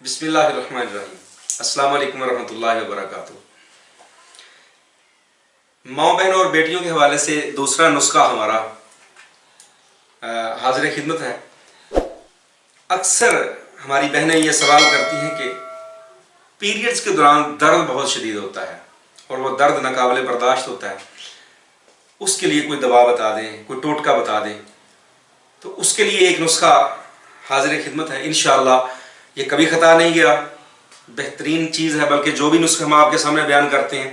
बिस्मिल्लाहिर्रहमानिर्रहीम। अस्सलाम वालेकुम रहमतुल्लाहि व बरकातुहू। माँ बहनों और बेटियों के हवाले से दूसरा नुस्खा हमारा हाजिर खिदमत है। अक्सर हमारी बहनें ये सवाल करती हैं कि पीरियड्स के दौरान दर्द बहुत शदीद होता है और वो दर्द नाकाबिले बर्दाश्त होता है, उसके लिए कोई दवा बता दें, कोई टोटका बता दें। तो उसके लिए एक नुस्खा हाजिर खिदमत है। इंशाअल्लाह ये कभी ख़ता नहीं गया, बेहतरीन चीज़ है। बल्कि जो भी नुस्खे हम आपके सामने बयान करते हैं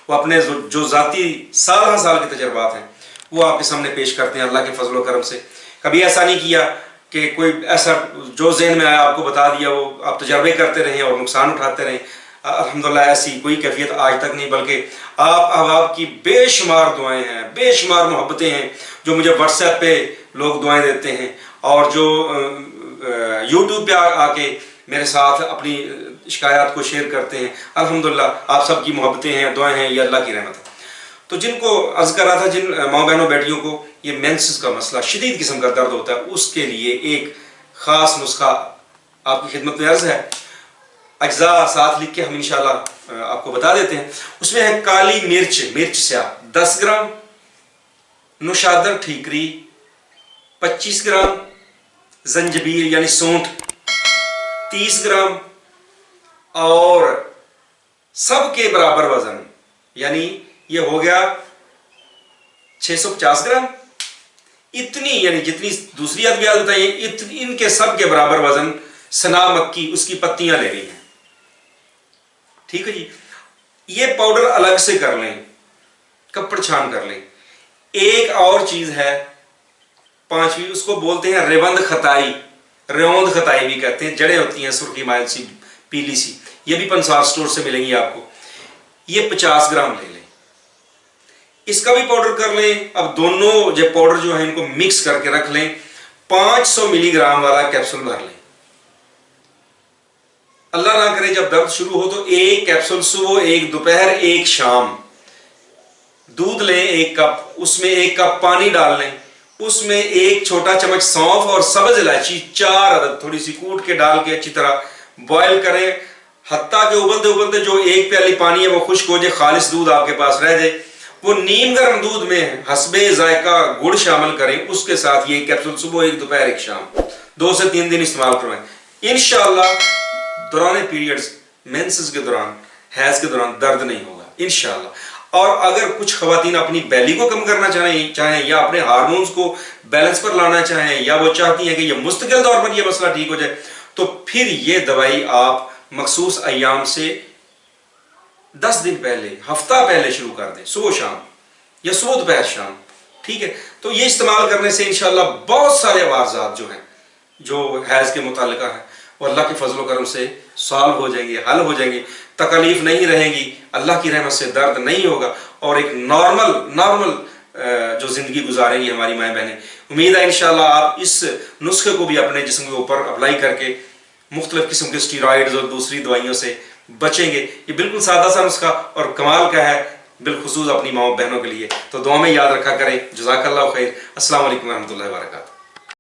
वो अपने जो ज़ाती साल के तजर्बात हैं वो आपके सामने पेश करते हैं अल्लाह के फजल व करम से। कभी ऐसा नहीं किया कि कोई ऐसा जो ज़हन में आया आपको बता दिया, वो आप तजर्बे करते रहें और नुकसान उठाते रहें। अल्हम्दुलिल्लाह ऐसी कोई कैफियत आज तक नहीं, बल्कि आप अहबाब की बेशुमार दुआएं हैं, बेशुमार मोहब्बतें हैं जो मुझे व्हाट्सएप पे लोग दुआएं देते हैं और जो यूट्यूब पे आके मेरे साथ अपनी शिकायत को शेयर करते हैं। अल्हम्दुलिल्लाह आप सबकी मोहब्बतें हैं, दुआएं हैं, ये अल्लाह की रहमत है। तो जिनको अर्ज़ कर रहा था, जिन माँ बहनों बेटियों को ये मेंसेस का मसला, शदीद किस्म का दर्द होता है, उसके लिए एक ख़ास नुस्खा आपकी खिदमत में अर्ज़ है। अज्जा साथ लिख के हम इंशाल्लाह आपको बता देते हैं। उसमें है काली मिर्च स्याह 10 ग्राम, नुशादर ठीकरी 25 ग्राम, जंजबील यानी सौंठ 30 ग्राम और सब के बराबर वजन, यानी ये हो गया 650 ग्राम। इतनी यानी जितनी दूसरी अद्वियात बताइए, इनके सब के बराबर वजन सना मक्की, उसकी पत्तियां ले रही हैं। ठीक है जी। ये पाउडर अलग से कर लें, कपड़ छान कर लें। एक और चीज है पांचवी, उसको बोलते हैं रेवंद खताई, रेवंद खताई भी कहते हैं। जड़ें होती हैं सुर्खी माइल सी, पीली सी, ये भी पंसार स्टोर से मिलेंगी आपको। ये 50 ग्राम ले लें, इसका भी पाउडर कर लें। अब दोनों जो पाउडर जो है इनको मिक्स करके रख लें। 500 मिलीग्राम वाला कैप्सूल भर लें। अल्लाह ना करे जब दर्द शुरू हो तो एक कैप्सूल सुबह, एक दोपहर, एक शाम। दूध लें 1 कप, उसमें 1 कप पानी डाल लें, उसमें 1 छोटा चम्मच सौंफ और सब्ज इलायची 4 अदद थोड़ी सी कूट के डाल के अच्छी तरह बॉयल करें। हत्ता के उबलते उबलते जो 1 प्याली पानी है वो खुश्क हो जाए, खालिश दूध आपके पास रह जाए, वो नीम गर्म दूध में हस्बे जायका गुड़ शामिल करें। उसके साथ ये कैप्सूल सुबह 1, दोपहर 1, शाम 2 से 3 दिन इस्तेमाल करवाएं। इंशाअल्लाह दौरान पीरियड्स, मेंसेस के दौरान, हैज के दौरान दर्द नहीं होगा इंशाअल्लाह। और अगर कुछ खवातीन अपनी बैली को कम करना चाहें या अपने हार्मोन्स को बैलेंस पर लाना चाहें, या वो चाहती हैं कि ये मुस्तकिल तौर पर ये मसला ठीक हो जाए, तो फिर ये दवाई आप मखसूस अय्याम से 10 दिन पहले, हफ्ता पहले शुरू कर दें, सुबह शाम या सुबह दोपहर शाम। ठीक है। तो ये इस्तेमाल करने से इंशाअल्लाह बहुत सारे अवारजात जो हैं, जो हैज के मुतालिका है, वो अल्लाह के फजल करम से सॉल्व हो जाएंगे, हल हो जाएंगे। तकलीफ नहीं रहेगी, अल्लाह की रहमत से दर्द नहीं होगा और एक नॉर्मल जो जिंदगी गुजारेंगी हमारी माएँ बहनें। उम्मीद है इंशाअल्लाह आप इस नुस्खे को भी अपने जिस्म के ऊपर अप्लाई करके मुख्तलिफ किस्म के स्टीरॉइड्स और दूसरी दवाइयों से बचेंगे। ये बिल्कुल सादा सा नुस्खा और कमाल का है, बिलखुसूस अपनी माँ बहनों के लिए। तो दुआ में याद रखा करें। जज़ाकल्लाहु खैर। अस्सलाम वालेकुम रहमतुल्लाहि व बरकातुहू।